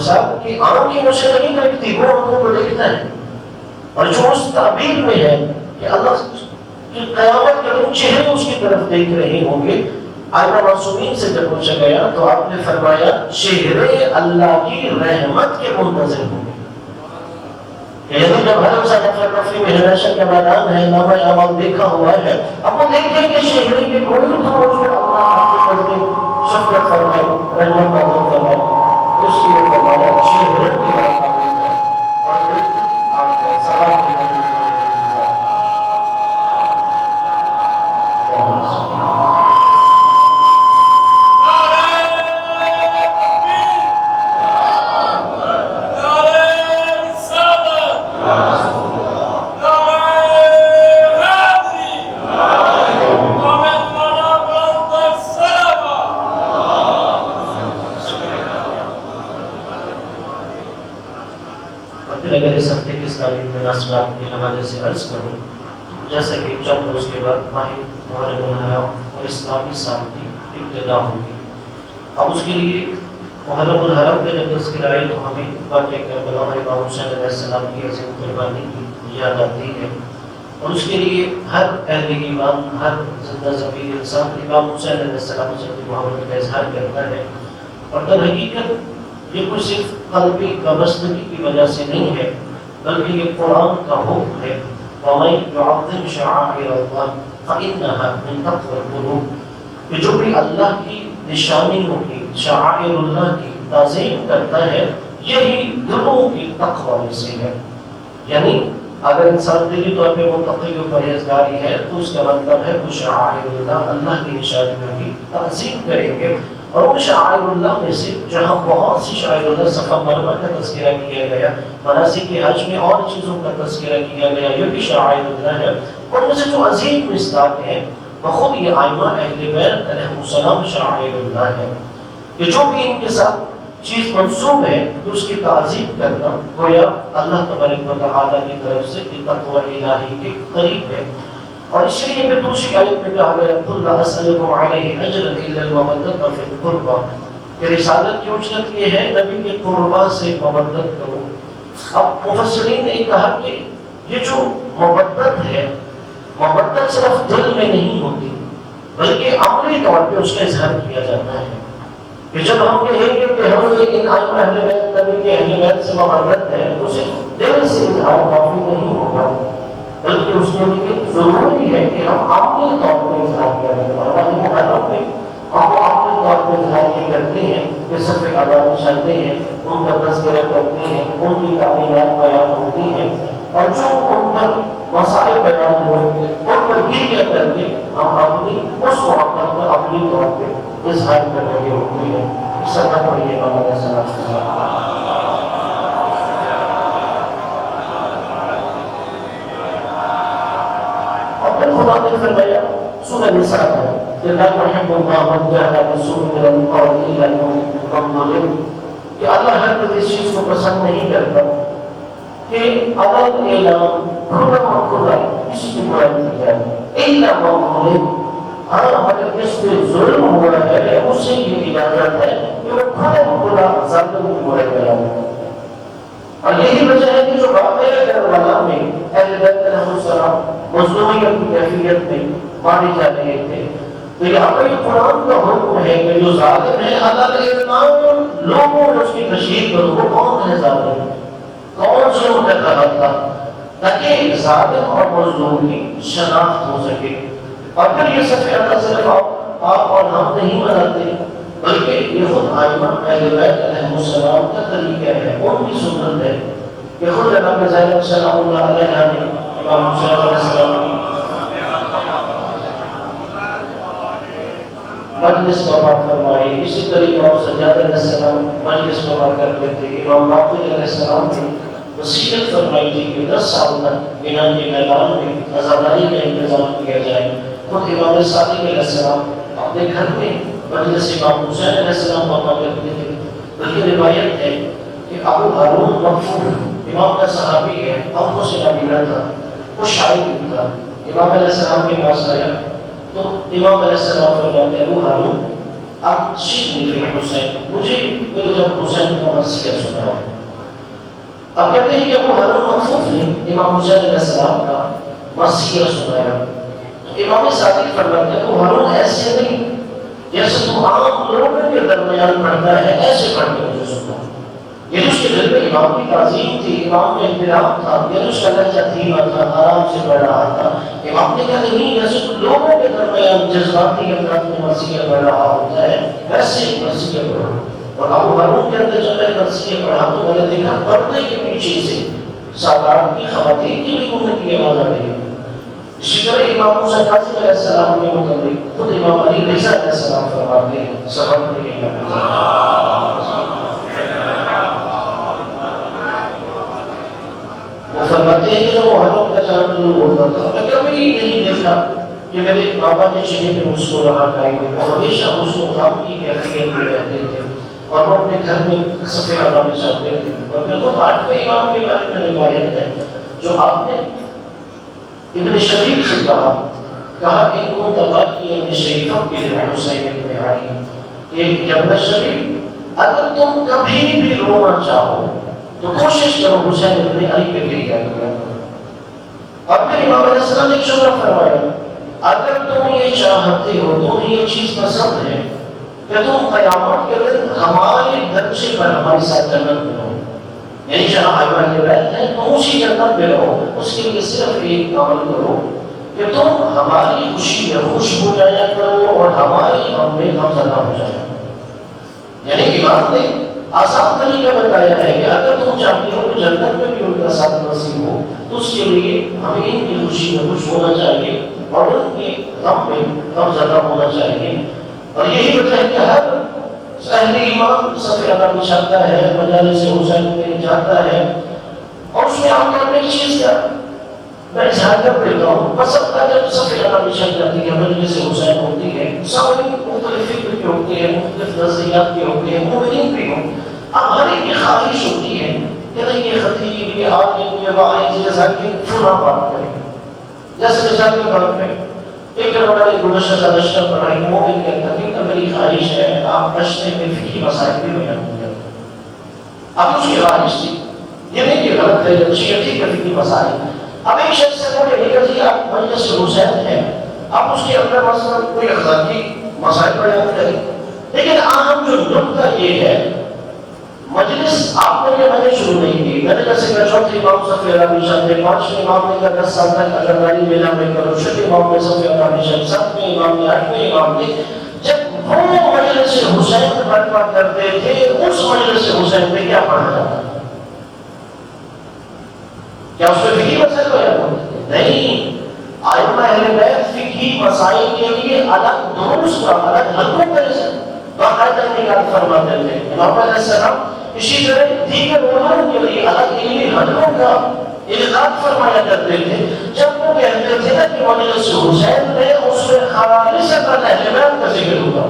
صاحب کی آنکھیں اسے نہیں دیکھتی، وہ آنکھوں کو دیکھتا ہے. اور جو اس تعبیر میں ہے کہ اللہ کی قیامت کے دن چہرے اس کی طرف دیکھ رہے ہوں گے. آئمہ معصومین سے جب پوچھا گیا تو آپ نے فرمایا چہرے اللہ کی رحمت کے منتظر ہوں گے. یعنی جب ہر انسان تفریح میں ہمیشہ کا میدان ہے، نامہ اعمال دیکھا ہوا ہے، اب وہ دیکھیں کہ چہرے کے کوئی روز میں اللہ آپ کے پڑھتے شفقت فرمائے، رحمت کا فرمائے، اس کی فرمایا چہرے کی رحمت ہے اور آپ کا سلام کی مناسبات کے حوالے سے عرض کروں. جیسا کہ چند روز کے بعد ماہ محرم الحرام اور اسلامی سال کی ابتدا ہوگی. اب اس کے لیے محرم الحرام کے جب تذکرہ آئی تو ہمیں واقعہ کربلا میں امام حسین علیہ السلام کی عظیم قربانی کی یاد آتی ہے. اور اس کے لیے ہر اہل ایمان، ہر زندہ ضمیر انسان امام حسین علیہ السلام سے محبت کا اظہار کرتا ہے. اور در حقیقت یہ کوئی صرف قلبی وابستگی کی وجہ سے نہیں ہے، بلکہ یہ قرآن کا حکم ہے. وَمَن يُعَظِّمْ شَعَائِرَ اللَّهِ فَإِنَّهَا مِن تَقْوَى الْقُلُوبِ. کہ جو بھی اللہ کی نشانیوں کی، شعائر اللہ کی تعظیم کرتا ہے، یہی دلوں کی تقوی میں سے ہے. یعنی اگر انسان دلی طور پہ متقی و پرہیزگاری ہے تو اس کا مطلب ہے وہ شعائر اللہ کی نشانیوں کی تعظیم کریں گے. اور وہ شعائر اللہ میں سے جہاں بہت سی شعائر اللہ صفا مرمہ کا تذکرہ کیا گیا، مناسک حج میں اور چیزوں کا تذکرہ کیا گیا، یہ بھی شعائر اللہ ہے. اور ان سے جو عظیم مصداق ہیں بخود یہ ائمہ اہل بیت علیہ السلام شعائر اللہ ہے. کہ جو بھی ان کے ساتھ چیز منسوب ہے تو اس کی تعظیم کرنا گویا اللہ تبارک و تعالیٰ کی طرف سے تقوی الہی کے قریب ہے. اور اس لیے پھر دوسری آیت میں کہا گیا قُلْ لَا أَسْأَلُكُمْ عَلَيْهِ أَجْرًا إِلَّا الْمَوَدَّةَ فِي الْقُرْبَى. کہ رسالت کی اجرت یہ ہے نبی کے قربا سے مودت کرو. اب مفسرین نے کہا کہ یہ جو مودت ہے، مودت صرف دل میں نہیں ہوتی بلکہ عملی طور پہ اس کا اظہار کیا جاتا ہے. کہ جب ہم کہیں گے کہ ہم ان ائمہ اہل بیت نبی کے اہل بیت سے محبت ہے تو صرف دل سے اظہار کافی نہیں ہوگا، بلکہ اس کے لیے ضروری ہے کہ ہم عملی طور پہ اظہار کریں. اور ہماری محرم میں ہم عملی طور پہ اظہار یہ کرتے ہیں کہ صرف عبادت چلتے ہیں، ان کا تذکرہ کرتے ہیں، ان کی تعلیمات بیان ہوتی ہیں، اور جو ان پر مسائل بیان ہوئے ان پر گریہ کر کے ہم اپنی اس وقت پر عملی طور پہ اظہار کر رہے ہوتے ہیں. اس طرح پڑھیے امام علیہ السلام. خدا نے فرمایا سورہ نساء میں لا يحب الله من جاهد بالسوء من القول الا انه ظالم. کہ اللہ ہر کوئی اس چیز کو پسند نہیں کرتا کہ علم اعلان کھلا کھلا کسی کی برائی کی جائے الا ظالم. ہاں اگر اس پہ ظلم ہوا ہے اسے یہ اجازت ہے کہ وہ کھلا کھلا ظالم کی برائی کرے. اور یہی وجہ ہے کہ جو واقعہ کربلا میں اہل بیت علیہ السلام مظلومیت کی کیفیت میں مارے جا رہے تھے، تو یہاں پر یہ قرآن کا حکم ہے کہ جو ظالم ہے اللہ الامام لوگوں نے اس کی تشہیر کرو وہ کون ہے ظالم، کون ظلم کر رہا تھا، تاکہ ظالم اور مظلوم کی شناخت ہو سکے. اور پھر یہ صرف اللہ صرف آپ اور ہم نہیں مناتے بلکہ یہ خود ائمہ اہل بیت علیہ السلام کا طریقہ ہے، ان کی سنت ہے. کہ خود امام زینب سلام اللہ علیہ نے امام حسین علیہ السلام کی مجلس وفا فرمائی. اسی طریقے اور سجاد علیہ السلام مجلس وفا کرتے تھے. امام باقر علیہ السلام نے وصیت فرمائی تھی کہ 10 سال تک میدان کے میدان میں آزاداری کا انتظام کیا جائے. خود امام صادق علیہ السلام اپنے گھر میں مجلس امام حسین علیہ السلام وفا کرتے تھے. بلکہ روایت ہے کہ ابو ہارون مغفور امام کا صحابی ہے، ابو سے نبینا تھا، وہ شاعر بھی تھا. امام علیہ السلام کے پاس آیا تو امام علیہ السلام فرماتے ابو ہارون اب شیخ حسین مجھے جب حسین کا مرثیہ سنا، اب کہتے ہیں کہ ابو ہارون مخفوف نے امام حسین علیہ السلام کا مرثیہ سنایا، تو امام صادق فرماتے ہیں ابو ہارون ایسے نہیں جیسے تو عام لوگوں کے درمیان پڑھتا ہے ایسے پڑھ کے مجھے سنا، یہ اس کے دل میں امام کی تعظیم تھی، امام کا احترام تھا، یہ اس کا لہجہ دھیما تھا، آرام سے پڑھ رہا تھا۔ امام نے کہا نہیں جیسے لوگوں کے درمیان جذباتی انداز میں مرثیہ پڑھ رہا ہوتا ہے ویسے ہی مرثیہ پڑھو۔ اور ابو ہارون کے اندر جب میں مرثیہ پڑھا تو میں نے دیکھا پردے کے پیچھے سے سادات کی خواتین کی بھی گھومنے کی آواز آ رہی ہے۔ اسی طرح امام موسیٰ کاظم علیہ السلام کے متعلق خود امام علی رضا علیہ السلام فرماتے ہیں سبق میں یہ وہ فرماتے ہیں کہ وہ ہارون کا چاند جو بولتا تھا میں کبھی نہیں دیکھا کہ میرے بابا کے چہرے پہ مسکراہٹ آئی ہوئی، وہ ہمیشہ مسکراہٹ کی کیفیت میں رہتے تھے اور وہ اپنے گھر میں صفحہ اللہ میں چاہتے تھے۔ اور پھر وہ آٹھویں امام کے بارے میں روایت ہے جو آپ نے ابن شریف سے کہا کہ ان تباقی ابن شریفوں کے لیے حسین ابن علی کہ ابن شریف اگر تم کبھی بھی رونا چاہو تو کوشش کرو حسین ابن علی پہ گر جایا کرو۔ اور پھر امام علیہ السلام نے ایک شعر فرمایا اگر تم یہ چاہتے ہو تمہیں یہ چیز پسند ہے کہ تم قیامت کے دن ہمارے درجے پر ہمارے ساتھ جنت میں رہو، یعنی جہاں آئمہ کے بیت ہے تم اسی جنت میں رہو، اس کے لیے صرف ایک عمل کرو کہ تم ہماری خوشی میں خوش ہو جایا کرو اور ہماری غم میں غمزدہ ہو جایا کرو۔ یعنی امام نے آسان طریقہ بتایا ہے کہ اگر تم چاہتے ہو کہ جنت میں بھی ان کا ساتھ نصیب ہو تو اس کے لیے ہمیں ان کی خوشی میں خوش ہونا چاہیے اور ان کے غم میں غمزدہ ہونا چاہیے۔ اور یہی وجہ ہے کہ ہر اہل ایمان صفحہ اللہ بچھاتا ہے، مجالس حسین میں جاتا ہے اور اس میں عام طور پر ایک چیز کا میں اظہار کر دیتا ہوں بس اپنا جب صفحہ اللہ بچھائی جاتی ہے مجلس حسین ہوتی ہے سامنے مختلف فکر کے ہوتے ہیں، مختلف نظریات کے ہوتے ہیں، مومنین بھی ہوں، اب ہر ایک کی خواہش ہوتی ہے کہ نہیں یہ خطیب یہ عالم یہ واعظ یہ ذاکر فلاں بات کرے، جیسے مثال کے طور پہ ایک بڑا ایک گزشتہ کا نشر پڑھائی مومن کہتا ہے کہ میری خواہش ہے آپ نشتے میں فقہی مسائل بھی بیان کریں۔ اب اس کی خواہش تھی، یہ نہیں کہ غلط ہے اچھی ہے ٹھیک ہے فقہی مسائل۔ اب ایک شخص سے بولے کہ جی آپ مجلس حسین ہیں، آپ اس کے اندر مثلا کوئی اخلاقی مسائل بیان کریں، لیکن اہم جو نقطہ یہ ہے مجلس آپ نے یہ مجلس شروع نہیں کی، میں نے جیسے کہ چوتھے امام صفحہ اللہ بچھاتے، پانچویں امام نے کہا 10 سال تک اگر ناری میلہ میں کرو، چھٹے امام نے صفحہ اللہ بچھاتے، ساتویں امام نے، آٹھویں امام نے، جب وہ مجلس حسین برپا کرتے تھے اس مجلس حسین میں کیا پڑھا جاتا ہے؟ کیا اس میں فقہی مسائل ہو جاتا ہے؟ نہیں، ائمہ اہل بیت فقہی مسائل کے لیے الگ دروس کا الگ حلقوں کا باقاعدہ انعقاد فرماتے تھے۔ امام علیہ السلام اسی طرح دیگر علوم کے لیے الگ علمی حلقوں کا انعقاد فرمایا کرتے تھے۔ جب وہ کہتے تھے نا کہ مجلس حسین میں اس میں خالصۃ اہل بیت کا ذکر ہوگا،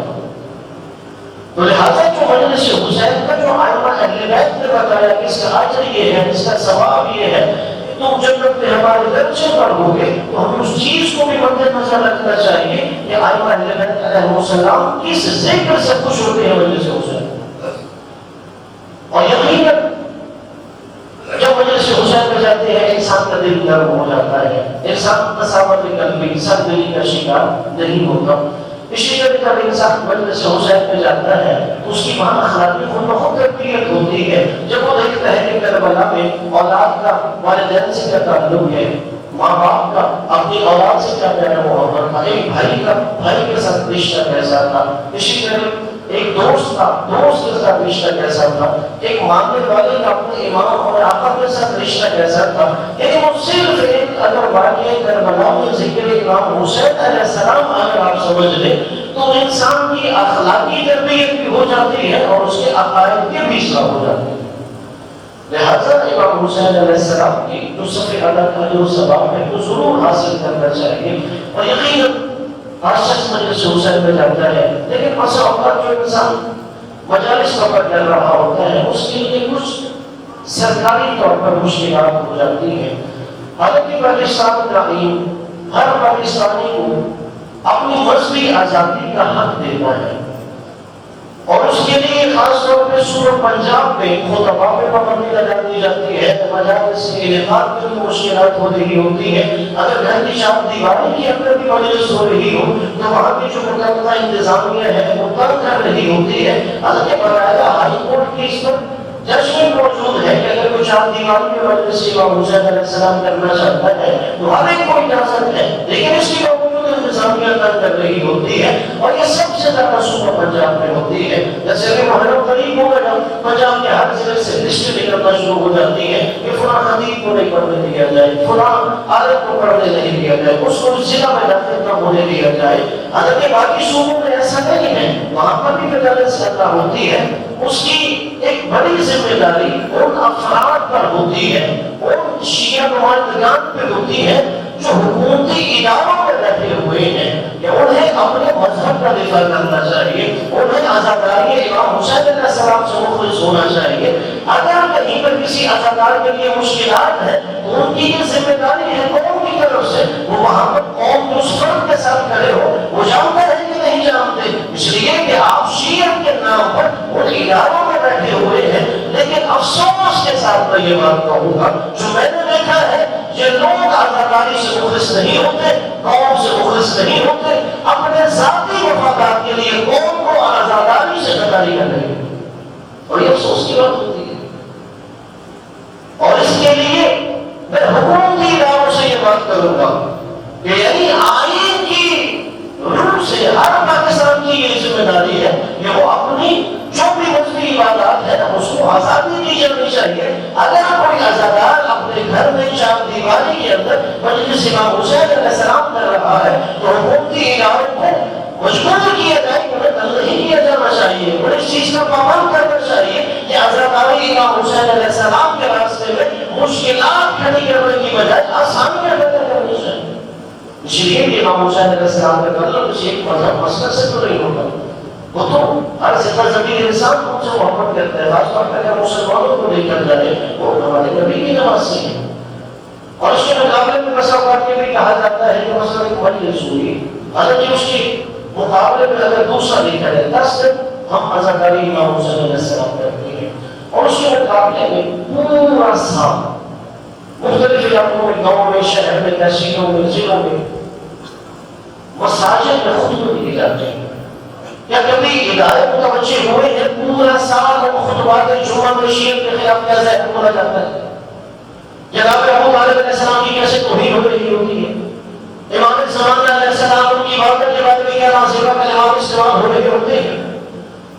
تو لہٰذا جو مجلس حسین کا جو ائمہ اہل بیت نے بتایا کہ اس کا اجر یہ ہے، اس کا ثواب یہ ہے، تم جنت میں ہمارے درجے پر ہوگے تو ہمیں اس چیز کو بھی مد نظر رکھنا چاہیے کہ ائمہ اہل بیت علیہ السلام کس ذکر سے خوش ہوتے ہیں مجلس حسین۔ اور یقیناً جب مجلس حسین پہ جاتے ہیں انسان کا دل نرم ہو جاتا ہے، انسان تصاوت قلبی سر دلی کا شکار نہیں ہوتا۔ اسی طرح جب انسان مجلس حسین پہ جاتا ہے اس کی وہاں اخلاقی خود بخود تربیت ہوتی ہے۔ جب وہ دیکھتا ہے کہ کربلا میں اولاد کا والدین سے کیا تعلق ہے، ماں باپ کا اپنی اولاد سے کیا پیار محبت تھا، ایک بھائی کا بھائی کے ساتھ رشتہ کیسا تھا، اسی طرح ایک دوست کا دوست کے ساتھ رشتہ کیسا تھا، ایک ماننے والے کا اپنے امام اور آقا کے ساتھ رشتہ کیسا تھا، یعنی وہ صرف ایک اگر واقعہ کربلا میں ذکر امام حسین علیہ السلام اگر آپ سمجھ لیں تو انسان کی اخلاقی تربیت بھی ہو جاتی ہے اور اس کے عقائد کے بھی اصلاح ہو جاتی ہے۔ لہذا امام حسین علیہ السلام کی جو صفحہ اللہ کا جو ثواب ہے وہ ضرور حاصل کرنا چاہیے۔ اور یقیناً ہر شخص مجلس حسین میں جاتا ہے، لیکن بسا اوقات جو انسان مجالس پر کر رہا ہوتا ہے اس کے لیے کچھ سرکاری طور پر مشکلات ہو جاتی ہیں۔ حالانکہ پاکستان کا آئین ہر پاکستانی کو اپنی مذہبی آزادی کا حق دیتا ہے، اور اس کے لیے خاص طور پہ صوبہ پنجاب میں خطبہ پہ پابندی لگا دی جاتی ہے، مجالس کے انعقاد میں مشکلات ہو رہی ہوتی ہے۔ اگر گھر کی چار دیواری کے اندر بھی مجلس ہو رہی ہو تو وہاں کی جو متعلقہ انتظامیہ ہے وہ تنگ کر رہی ہوتی ہے۔ حالانکہ باقاعدہ ہائی کورٹ کی اس پر ججمنٹ موجود ہے کہ اگر کوئی چار دیواری میں مجلس امام حسین علیہ السلام کرنا چاہتا ہے تو ہر ایک کو اجازت ہے، لیکن اس کی انتظامیہ تنگ کر رہی ہوتی ہے۔ اور یہ سب سے زیادہ صوبہ پنجاب میں ہوتی ہے۔ جیسے کہ محرم قریب ہوگا پنجاب کے ہر ضلع سے لسٹ نکلنا شروع ہو جاتی ہے کہ فلاں خطیب کو نہیں پڑھنے دیا جائے، فلاں عالم کو پڑھنے نہیں دیا جائے، اس کو ضلع میں داخل نہ ہونے دیا جائے۔ حالانکہ باقی صوبوں میں ایسا نہیں ہے، وہاں پر بھی مجالس ادا ہوتی ہے۔ اس کی ایک بڑی ذمہ داری ان افراد پر ہوتی ہے، ان شیعہ نمائندگان پہ ہوتی ہے جو حکومتی اداروں میں بیٹھے ہوئے ہیں کہ انہیں اپنے مذہب کا دفاع کرنا چاہیے، انہیں عزاداری امام حسین علیہ السلام سے مخلص ہونا چاہیے۔ اگر کہیں پر کسی عزادار کے لیے مشکلات ہیں تو ان کی یہ ذمہ داری ہے قوم کی طرف سے، وہ وہاں پر قوم اس فرد کے ساتھ کھڑے ہو، وہ جانتے ہیں کہ نہیں جانتے، اس لیے کہ آپ شیعہ کے نام پر ان اداروں میں بیٹھے ہوئے ہیں۔ لیکن افسوس کے ساتھ میں یہ بات کہوں گا، جو میں نے دیکھا ہے یہ لوگ عزاداری سے مخلص نہیں ہوتے، قوم سے مخلص نہیں ہوتے، اپنے ذاتی مفادات کے لیے قوم کو عزاداری سے غداری کر رہے ہیں، اور یہ افسوس کی بات ہوتی ہے۔ اور اس کے لیے میں حکومتی اداروں سے یہ بات کروں گا کہ یعنی آئین کی روح سے ہر پاکستان کی یہ ذمہ داری ہے کہ وہ اپنی جو بھی مذہبی عبادات ہے اس کو آزادی دی جانی چاہیے۔ اگر کوئی عزادار اپنے گھر میں چار دیواری کے اندر مجلس امام حسین علیہ السلام کر رہا ہے تو حکومتی اداروں کو مجبور کیا جائے کہ انہیں بند نہیں کیا جانا چاہیے، انہیں اس چیز کا پابند کرنا چاہیے کہ عزاداری امام حسین علیہ السلام کے راستے میں مشکلات کھڑی کرنے کی بجائے آسانیاں پیدا کرنی چاہیے۔ اس لیے کہ امام حسین علیہ السلام کا قتل کسی ایک مذہب مسئلہ سے تو نہیں ہوتا، وہ تو ہر زندہ زمین انسان کو ان سے محبت کرتا ہے، خاص طور پر اگر مسلمانوں کو لے کر جائے وہ ہمارے نبی کی نواسی ہے۔ اور اس کے مقابلے میں مساوات کے بھی کہا جاتا ہے کہ مثلا ایک مجلس ہوئی، حالانکہ اس کے مقابلے میں اگر دوسرا لکھا ہے 10 دن ہم عزاداری امام حسین علیہ السلام کرتے ہیں، اور اس کے مقابلے میں پورا سال مختلف علاقوں میں، گاؤں میں، شہر میں، تحصیلوں میں، ضلعوں میں مساجد میں خطبے دیے جاتے ہیں۔ کیا کبھی ادارے متوجہ ہوئے ہیں پورا سال ہم خطبات جمعہ میں شیعہ کے خلاف کیا ظاہر بولا جاتا ہے؟ جناب ابو طالب علیہ السلام کی کیسے توہین ہو رہی ہوتی ہے، امام زمانہ علیہ السلام ان کی عبادت کے بارے میں کیا نازلہ کلمات استعمال ہو رہے ہوتے ہیں۔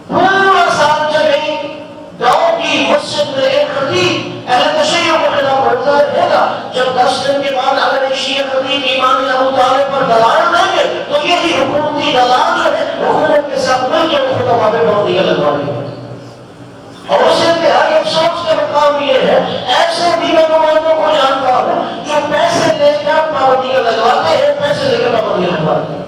پورا سال جب ایک گاؤں کی مسجد میں ایک خطیب اہل تشیع کے خلاف بولتا رہے گا، جب 10 دن کے بعد اگر ایک شیعہ خطیب امام ابو طالب پر دلائل دیں گے تو یہی حکومتی دلال جو ہے حکومت کے ساتھ مل کے خطبہ پہ پابندیاں لگوانے ہیں۔ اور اس سے انتہائی افسوس کا مقام یہ ہے ایسے دیگر نمائندوں کو جانتا ہوں جو پیسے لے کر پابندیاں لگواتے ہیں، پیسے لے کر پابندیاں لگواتے ہیں،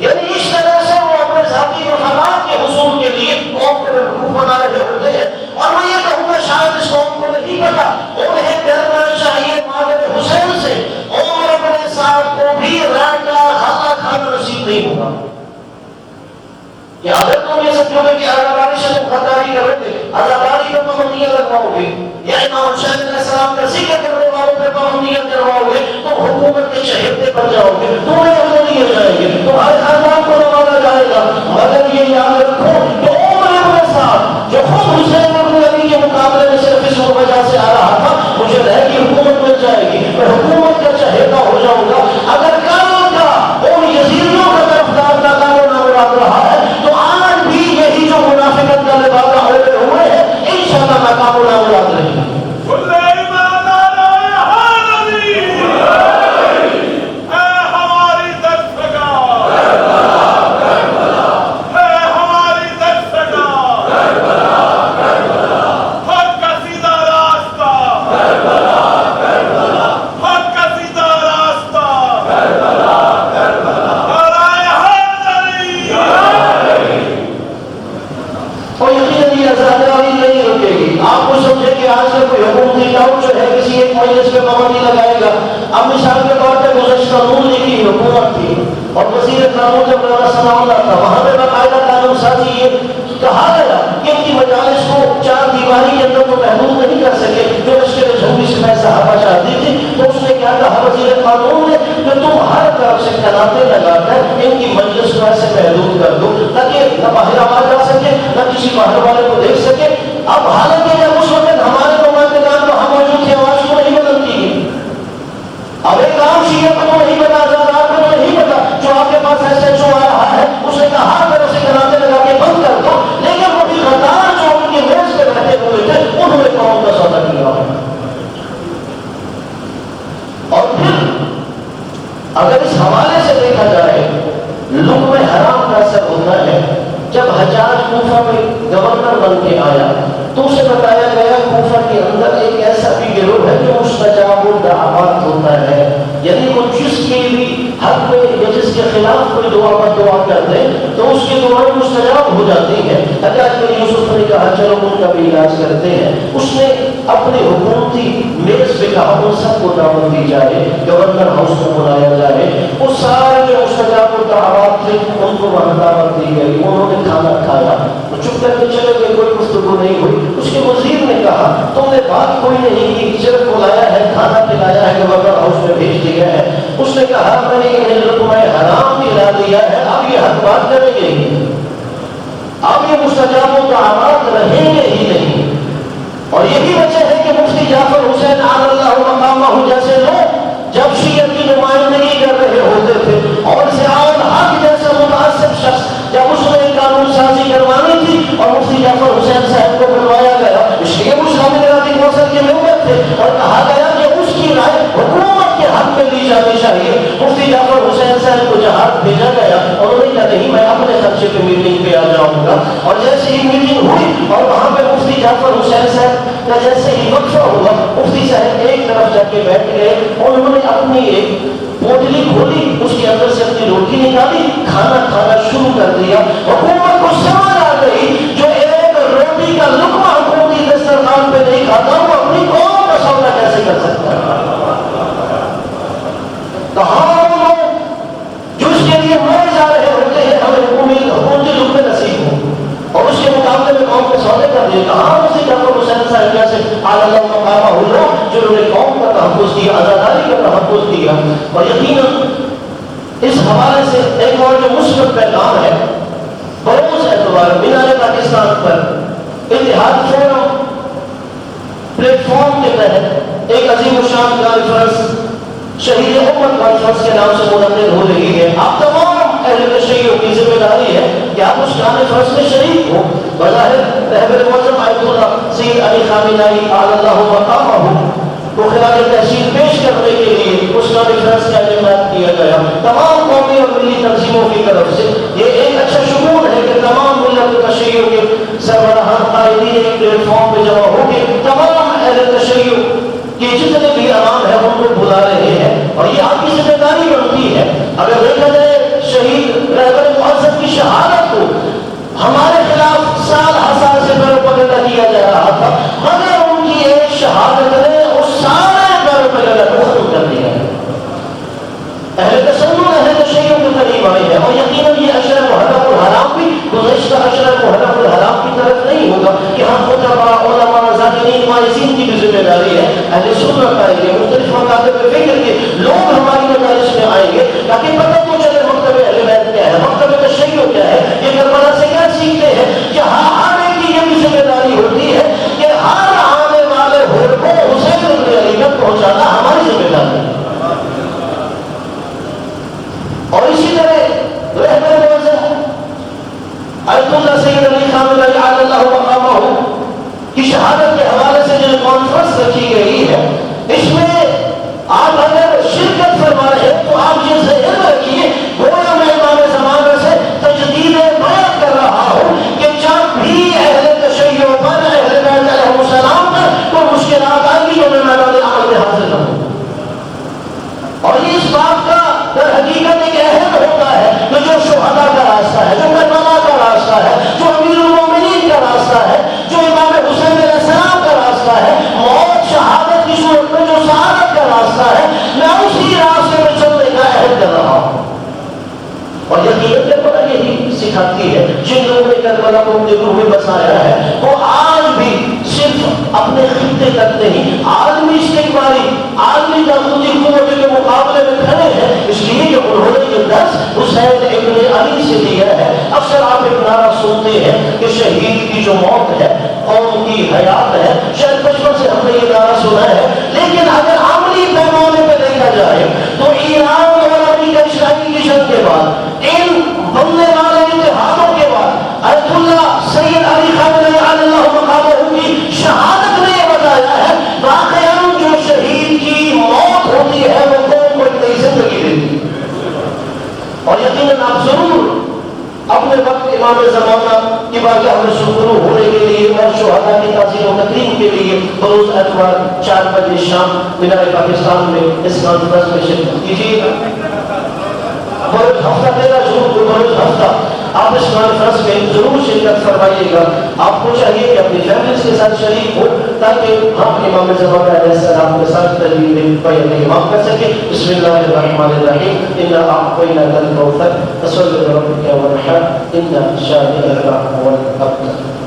یعنی اس طرح سے وہ اپنے ذاتی مفادات کے حصول کے لیے قوم کے حقوق بنا رہے ہوتے ہیں۔ اور میں یہ کہوں گا شاید اس قوم کو نہیں پتا انہیں ڈرنا چاہیے مالک حسین سے، اور اپنے ساتھ کو بھی رانٹا کھانا کھانا نصیب نہیں ہوگا۔ کہ اگر تم یہ سمجھو گے کہ عزاداری سے تم غداری کرو گے، عزاداری پر پابندیاں لگواؤ گے یا امام حسین علیہ السلام کا ذکر کرنے والوں پر پابندیاں کرواؤ گے تو حکومت کے چہیتے بن جاؤ گے، تمہیں عمل دیے جائیں گے، تمہارے خاندان کو نوازا جائے گا۔ مگر یہ یاد رکھو کہ عمر کے ساتھ جو خود حسین ابن علی کے مقابلے میں صرف اس وجہ سے آ رہا تھا مجھے رہ کی حکومت مل جائے گی، میں حکومت کا چہیتا ہو جاؤں گا۔ اگر کل کا ان یزیدیوں کا طرفدار ناکام نامراد رہا ہے تو آج بھی یہی جو منافقت کا لبادہ ہوئے ہوئے ہیں انشاءاللہ ناکام نامراد رہے گا۔ ہماری دیواری کے اندر تو محدود نہیں کر سکے، جو لشکر جھنگی سے صحابہ چاہتی تھی، تو اس نے کیا کہا وزیر قانون نے کہ تم ہر طرف سے کناتے لگا کر ان کی مجلس کو ایسے محدود کر دو تاکہ نہ باہر آواز آ سکے نہ کسی باہر والے کو دیکھ سکے۔ اب حالانکہ جب اس وقت ہمارے نمائندگان تو ہم موجود تھے، آواز کو نہیں بلند کی گئی۔ اب ایک عام شیعہ کو تو نہیں پتا، آزادار کو تو نہیں پتا، جو آپ کے پاس ایسے جو آ رہا ہے اس نے کہا ہر طرف سے کناتے لگا کے بند کر دو، لیکن وہ بھی غدار جو ان کی میز پہ بیٹھے ہوئے تھے انہوں نے قوم کا سودا کیا۔ اور پھر اگر اس حوالے سے دیکھا جائے لقمہ حرام کا اثر ہوتا ہے، جب حجاج کوفہ میں گورنر بن کے آیا تو اسے بتایا گیا کوفہ کے اندر ایک ایسا بھی گروہ ہے جو مستجاب الدعوات ہوتا ہے، یعنی وہ جس کے بھی حق میں یا جس کے خلاف کوئی دعا کر دے تو اس کی دعائیں مستجاب ہو جاتی ہیں۔ حجاج بن یوسف نے کہا چلو ان کا بھی علاج کرتے ہیں۔ اس نے اپنی حکومتی میز پہ کہا ان سب کو دعوت دی جائے، گورنر ہاؤس کو بلایا جائے، وہ سارے جو مستجاب الدعوات تھے ان کو وہاں دعوت دی گئی، انہوں نے کھانا کھایا، وہ چپ کر کے چلے گئے، کوئی گفتگو نہیں ہوئی۔ اس کے وزیر نے کہا تم نے بات کوئی نہیں کی، صرف بلایا ہے، کھانا کھلایا ہے، گورنر ہاؤس میں بھیج دیا ہے۔ اس نے کہا میں نے انہیں لقمہ حرام کھلا دیا ہے، اب یہ حق بات کریں گے ہی، اب یہ مستجاب الدعوات رہیں گے ہی نہیں۔ اور یہی وجہ ہے کہ مفتی جعفر حسین علی اللہ مقامہ جیسے لوگ جب شیعہ کی نمائندگی کر رہے ہوتے تھے اور سیاحت حق جیسا متعصب شخص جب اس نے قانون سازی کروانی تھی اور مفتی جعفر حسین صاحب کو بلوایا گیا، شیعہ اسلامی نظام کوثر کے ممبر تھے اور کہا گیا کہ اس کی رائے حکومت کے حق میں لی جانی چاہیے، مفتی جعفر حسین صاحب کو جہاز بھیجا گیا اور انہوں نے کہا نہیں میں اپنے خرچے پہ میٹنگ پہ آ جاؤں گا۔ اور جیسے ہی میٹنگ ہوئی اور وہاں پہ مفتی جعفر حسین صاحب کا جیسے ہی وقفہ ہوا، مفتی صاحب ایک طرف جا کے بیٹھ گئے اور انہوں نے اپنی ایک پوٹلی کھولی، اس کے اندر سے اپنی روٹی نکالی، کھانا کھانا شروع کر دیا۔ حکومت کو سمجھ آ گئی جو ایک روٹی کا لقمہ حکومتی دسترخوان پہ نہیں کھاتا وہ اپنی قوم کا سودا کیسے کر سکتا ہے؟ کہاں وہ لوگ جو اس کے لیے مرے جا رہے ہوتے ہیں ہمیں حکومتی لقمے نصیب ہوں اور اس کے مقابلے میں قوم کے سودے کر دیے؟ کہاں مفتی جعفر حسین صاحب جیسے اعلی اللہ مقامہ ہوئے جنہوں نے قوم کا تحفظ کیا، آزاداری کا تحفظ کیا؟ اور یقیناً اس حوالے سے ایک اور جو مثبت پیغام ہے، بروز اعتبار مینار پاکستان پر اتحاد فورم پلیٹ فارم کے تحت ایک عظیم الشان کانفرنس شہید امت کانفرنس کے نام سے منعقد ہو رہی ہے۔ آپ تمام اہل تشیع کی ذمہ داری ہے کہ آپ اس کانفرنس میں شریک ہو۔ بظاہر رہبر معظم آیت اللہ سید علی خامنہئی اعلی اللہ مقامہ کو خراج تحسین پیش کرنے کے لیے اس کانفرنس کا انعقاد کیا گیا تمام قومی اور ملی تنظیموں کی طرف سے۔ یہ ایک اچھا شگون ہے کہ تمام ملت تشیع کے سربراہان قائدین ایک پلیٹ فارم پہ جمع ہو کے تمام اہل تشیع کہ جتنے بھی عوام ہیں ان کو بلا رہے ہیں، اور یہ آپ کی ذمہ داری بنتی ہے۔ اگر دیکھا جائے شہید رہبر معظم کی شہادت کو ہمارے خلاف سال ہر سال سے پروپیگنڈا کیا جا رہا تھا، مگر ان کی ایک شہادت نے اس سارے پروپیگنڈا کو ختم کر دیا ہے۔ اہل تسنن اہل تشیع کے قریب آئی ہے، اور یقیناً یہ اشرا محرم الحرام بھی گزشتہ اشرا محرم الحرام کی طرف نہیں ہوگا کہ ہم خطباء علماء زاکرین مائزین کی بھی ذمہ داری ہے۔ اہل سنت آئیں گے، مختلف مکاتب فکر کے لوگ ہماری مجالس میں آئیں گے تاکہ پتہ تو چلے مکتب اہل بیت کیا ہے، مکتب تشیع کیا ہے، یہ کربلا سے کیا سیکھتے ہیں۔ یہاں ہر ایک کی یہ بھی ذمہ داری ہوتی ہے کہ ہر آنے والے ہوٹ کو حسین بن علی تک پہنچانا ہماری ذمہ داری ہے۔ اور اسی طرح رہبر معظم آیت اللہ سید علی خامنہئی اعلی اللہ مقامہ کی شہادت کے حوالے سے جو کانفرنس رکھی گئی ہے، اس میں آپ اگر شرکت فرما رہے ہیں تو آپ یہ ذہن رکھیے گویا میں امام زمانہ سے تجدید بیعت کر رہا ہوں کہ جب بھی اہل تشیع پر اہل بیت علیہ السلام پر کوئی مشکلات آئیں گی تو میں میدان عمل میں حاضر رہوں۔ اور یہ اس بات کا در حقیقت ایک اہم ہوتا ہے کہ جو شہداء کا راستہ ہے، جو کربلا کا راستہ ہے، جو امیر المومنین کا راستہ ہے، جو امام حسین علیہ السلام دیکھتے تک نہیں، عالمی استقبالی، عالمی جاسوسی قوتوں کے مقابلے میں کھڑے ہیں، اس لیے کہ انہوں نے یہ درس حسین ابن علی سے لیا ہے۔ اکثر آپ ایک نعرہ سنتے ہیں کہ شہید کی جو موت ہے قوم کی حیات ہے، شاید بچپن سے ہم نے یہ نعرہ سنا ہے، لیکن اگر عملی پیمانے پہ دیکھا جائے تو ایران اور امریکہ اسرائیل کی جنگ کے بعد، ان بننے والے اتحادوں کے بعد، آیت اللہ سید علی خامنہ ای اللہ مقامہ کی شہادت نے یہ بتایا ہے واقعاً جو شہید کی موت ہوتی ہے وہ قوم کو ایک نئی زندگی دیتی ہے۔ اور یقیناً آپ ضرور اپنے وقت امام زمانہ کی بارگاہ میں سرخرو ہونے کے لیے اور شہداء کی تعظیم و تکریم کے لیے بروز اتوار 4 بجے شام مینار پاکستان میں اس کانفرنس میں شرکت کیجیے گا۔ بروز ہفتہ 13 جون کو بروز ہفتہ آپ اس کانفرنس میں ضرور شرکت فرمائیے گا۔ آپ کو چاہیے کہ اپنی فیملیز کے ساتھ شریک ہو تاکہ ہم امام زمانہ علیہ السلام کے ساتھ تجلیل بیان امام کر سکیں۔ بسم اللہ الرحمن الرحیم، انا اعطیناک الکوثر فصل لربک وانحر ان شانئک هو الابتر۔